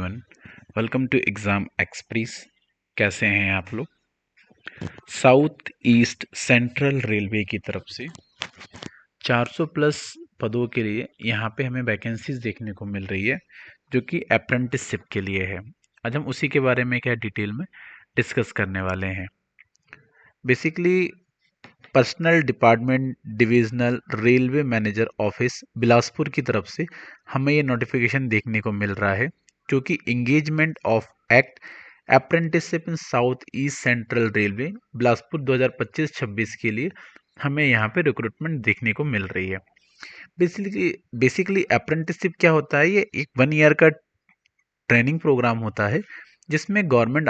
Welcome to exam express. कैसे हैं आप लोग? साउथ ईस्ट सेंट्रल रेलवे की तरफ से 400 प्लस पदों के लिए यहाँ पे हमें वैकेंसीज देखने को मिल रही है, जो कि अप्रेंटिसशिप के लिए है। आज हम उसी के बारे में क्या डिटेल में डिस्कस करने वाले हैं। Basically personal department divisional railway manager office Bilaspur की तरफ से हमें ये नोटिफिकेशन देखने को मिल रहा है, क्योंकि engagement of act apprenticeship in south east central railway Bilaspur 2025-26 के लिए हमें यहाँ पे रिक्रूटमेंट देखने को मिल रही है। बेसिकली अप्रेंटिसशिप क्या होता है? ये एक 1 ईयर का ट्रेनिंग प्रोग्राम होता है, जिसमें गवर्नमेंट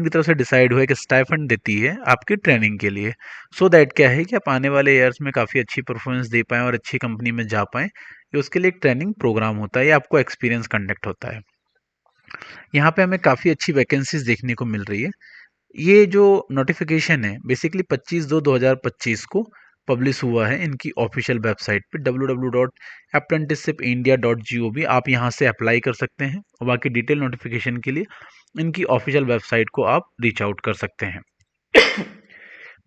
की तरफ से डिसाइड हुआ कि स्टाइफंड देती है आपकी ट्रेनिंग के लिए, सो दैट क्या है कि आप आने वाले ईयर्स में काफ़ी अच्छी परफॉर्मेंस दे पाएँ और अच्छी कंपनी में जा पाएँ। ये उसके लिए एक ट्रेनिंग प्रोग्राम होता है, ये आपको एक्सपीरियंस कंडक्ट होता है। यहाँ पे हमें काफ़ी अच्छी वैकेंसीज देखने को मिल रही है। ये जो नोटिफिकेशन है बेसिकली 25/2/2025 को पब्लिश हुआ है इनकी ऑफिशियल वेबसाइट पे www.apprenticeshipindia.gov। आप यहाँ से अप्लाई कर सकते हैं और बाकी डिटेल नोटिफिकेशन के लिए इनकी ऑफिशियल वेबसाइट को आप रीच आउट कर सकते हैं।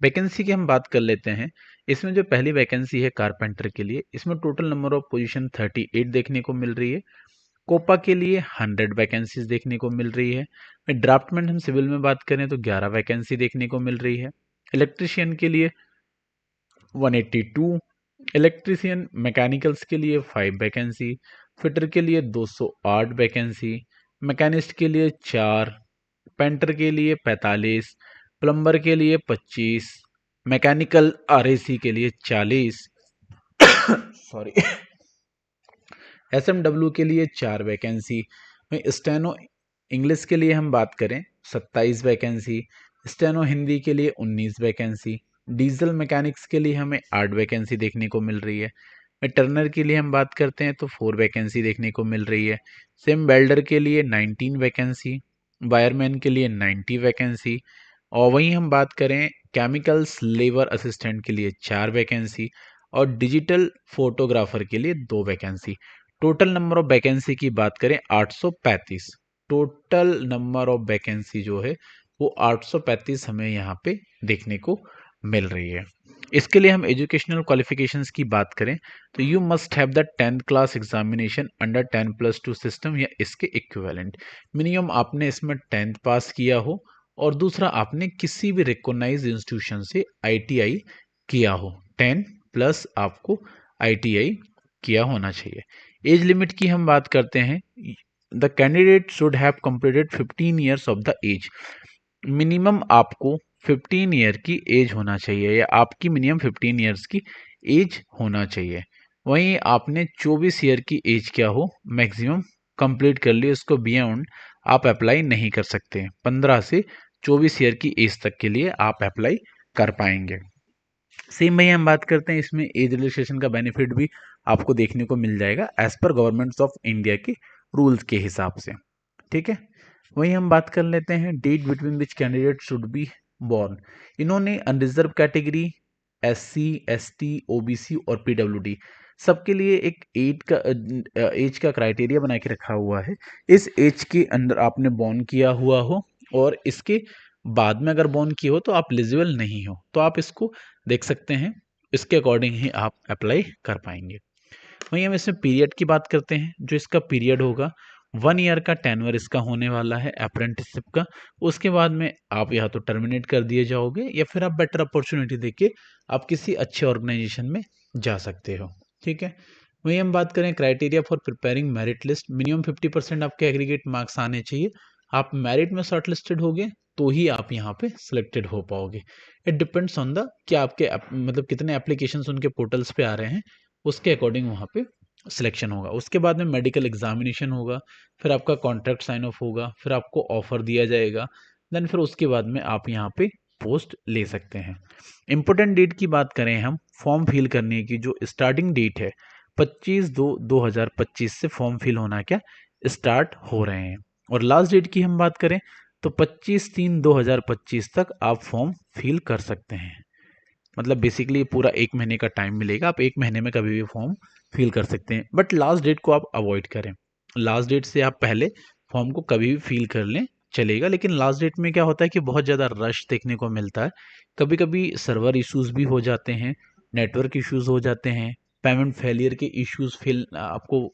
वैकेंसी की हम बात कर लेते हैं। इसमें जो पहली वैकेंसी है कारपेंटर के लिए, इसमें टोटल नंबर ऑफ पोजीशन 38 देखने को मिल रही है। कोपा के लिए 100 वैकेंसीज देखने को मिल रही है। ड्राफ्टमैन हम सिविल में बात करें तो 11 वैकेंसी देखने को मिल रही है। इलेक्ट्रिशियन के लिए 182, इलेक्ट्रिशियन मैकेनिकल्स के लिए 5 वैकेंसी, फिटर के लिए 208 वैकेंसी, मैकेनिस्ट के लिए 4, पेंटर के लिए 45, प्लम्बर के लिए 25, मैकेनिकल आरएसी के लिए 40 सॉरी एसएमडब्ल्यू के लिए 4 वैकेंसी। स्टेनो इंग्लिश के लिए हम बात करें 27 वैकेंसी, स्टेनो हिंदी के लिए 19 वैकेंसी, डीजल मैकेनिक्स के लिए हमें 8 वैकेंसी देखने को मिल रही है। टर्नर के लिए हम बात करते हैं तो 4 वैकेंसी देखने को मिल रही है। सेम वेल्डर के लिए 19 वैकेंसी, वायरमैन के लिए 90 वैकेंसी, और वहीं हम बात करें केमिकल्स लेबर असिस्टेंट के लिए 4 वैकेंसी और डिजिटल फोटोग्राफर के लिए 2 vacancy. Total number of vacancy की बात करें 835। टोटल नंबर ऑफ वैकेंसी जो है वो 835 हमें यहाँ पे देखने को मिल रही है। इसके लिए हम एजुकेशनल क्वालिफिकेशंस की बात करें तो you must have the 10th class examination under 10+2 system या इसके इक्विवेलेंट। मिनिमम आपने इसमें 10th पास किया हो और दूसरा आपने किसी भी रिकॉग्नाइज इंस्टीट्यूशन से आईटीआई किया हो। 10 प्लस आपको आईटीआई किया होना चाहिए। एज लिमिट की हम बात करते हैं, the candidate should have completed 15 years of the age. Minimum आपको 15 ईयर की एज होना चाहिए या आपकी मिनिमम 15 ईयर्स की एज होना चाहिए। वहीं आपने 24 ईयर की एज क्या हो मैक्सिमम कंप्लीट कर ली, उसको बियॉन्ड आप अप्लाई नहीं कर सकते। 15 से 24 ईयर की एज तक के लिए आप अप्लाई कर पाएंगे। सेम भाई हम बात करते हैं, इसमें एज रिलैक्सेशन का बेनिफिट भी आपको देखने को मिल जाएगा एज पर गवर्नमेंट ऑफ इंडिया के रूल्स के हिसाब से। ठीक है, वहीं हम बात कर लेते हैं date between which candidate should be born. इन्होंने unreserved category, SC, ST, OBC और पीडब्ल्यूडी सबके लिए एक एज का क्राइटेरिया बना के रखा हुआ है। इस एज के अंदर आपने बॉर्न किया हुआ हो और इसके बाद में अगर बॉर्न की हो तो आप एलिजिबल नहीं हो, तो आप इसको देख सकते हैं, इसके अकॉर्डिंग ही आप अप्लाई कर पाएंगे। वहीं हम इसमें पीरियड की बात करते हैं। जो इसका पीरियड होगा 1 ईयर का टेन्योर इसका होने वाला है अप्रेंटिसशिप का। उसके बाद में आप या तो टर्मिनेट कर दिए जाओगे या फिर आप बेटर अपॉर्चुनिटी देके आप किसी अच्छे ऑर्गेनाइजेशन में जा सकते हो। ठीक है, वहीं हम बात करें criteria for preparing merit list, minimum 50% आपके एग्रीगेट मार्क्स आने चाहिए। आप मेरिट में शॉर्ट लिस्टेड होगे तो ही आप यहाँ पे सिलेक्टेड हो पाओगे। इट डिपेंड्स ऑन द कि आपके मतलब कितने एप्लीकेशंस उनके पोर्टल्स पे आ रहे हैं, उसके अकॉर्डिंग वहाँ पे सिलेक्शन होगा। उसके बाद में मेडिकल एग्जामिनेशन होगा, फिर आपका कॉन्ट्रैक्ट साइन ऑफ होगा, फिर आपको ऑफर दिया जाएगा, देन फिर उसके बाद में आप यहाँ पे पोस्ट ले सकते हैं। इंपॉर्टेंट डेट की बात करें हम, फॉर्म फिल करने की जो स्टार्टिंग डेट है 25/2/2025 से फॉर्म फिल होना क्या स्टार्ट हो रहे हैं, और लास्ट डेट की हम बात करें तो 25/3/2025 तक आप फॉर्म फिल कर सकते हैं। मतलब बेसिकली पूरा 1 महीने का टाइम मिलेगा, आप 1 महीने में कभी भी फॉर्म फिल कर सकते हैं, बट लास्ट डेट को आप अवॉइड करें। लास्ट डेट से आप पहले फॉर्म को कभी भी फिल कर लें चलेगा, लेकिन लास्ट डेट में क्या होता है कि बहुत ज़्यादा रश देखने को मिलता है। कभी कभी सर्वर इश्यूज भी हो जाते हैं, नेटवर्क इश्यूज हो जाते हैं, पेमेंट फेलियर के इश्यूज फिल आपको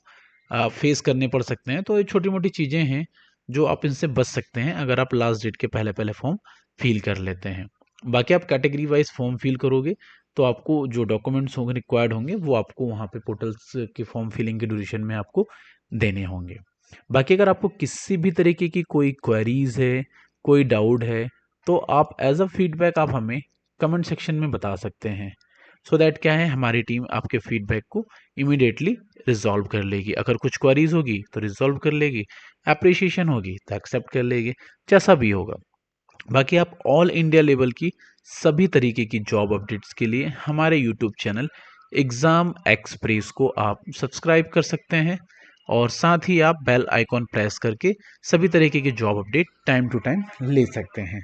फेस करने पड़ सकते हैं। तो ये छोटी मोटी चीज़ें हैं जो आप इनसे बच सकते हैं अगर आप लास्ट डेट के पहले पहले फॉर्म फिल कर लेते हैं। बाकी आप कैटेगरी वाइज फॉर्म फिल करोगे तो आपको जो डॉक्यूमेंट्स होंगे रिक्वायर्ड होंगे वो आपको वहाँ पे पोर्टल्स के फॉर्म फिलिंग के ड्यूरेशन में आपको देने होंगे। बाकी अगर आपको किसी भी तरीके की कोई क्वेरीज है, कोई डाउट है, तो आप एज अ फीडबैक आप हमें कमेंट सेक्शन में बता सकते हैं। सो दैट क्या है, हमारी टीम आपके फीडबैक को इमीडिएटली रिजॉल्व कर लेगी। अगर कुछ क्वेरीज होगी तो रिजॉल्व कर लेगी, अप्रिशिएशन होगी तो एक्सेप्ट कर लेगी, जैसा भी होगा। बाकी आप ऑल इंडिया लेवल की सभी तरीके की जॉब अपडेट्स के लिए हमारे यूट्यूब चैनल एग्ज़ाम एक्सप्रेस को आप सब्सक्राइब कर सकते हैं, और साथ ही आप बेल आइकॉन प्रेस करके सभी तरीके की job update time to time ले सकते हैं।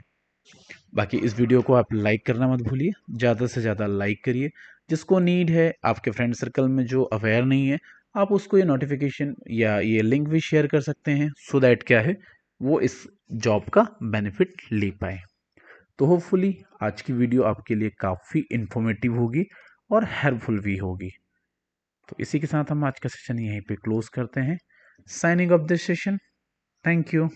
बाकी इस वीडियो को आप लाइक करना मत भूलिए, ज़्यादा से ज़्यादा लाइक करिए। जिसको नीड है आपके फ्रेंड सर्कल में जो अवेयर नहीं है, आप उसको ये नोटिफिकेशन या ये लिंक भी शेयर कर सकते हैं, सो दैट क्या है वो इस जॉब का बेनिफिट ले पाए। तो होपफुली आज की वीडियो आपके लिए काफ़ी इन्फॉर्मेटिव होगी और हेल्पफुल भी होगी। तो इसी के साथ हम आज का सेशन यहीं पे क्लोज करते हैं। Signing off this session. Thank you.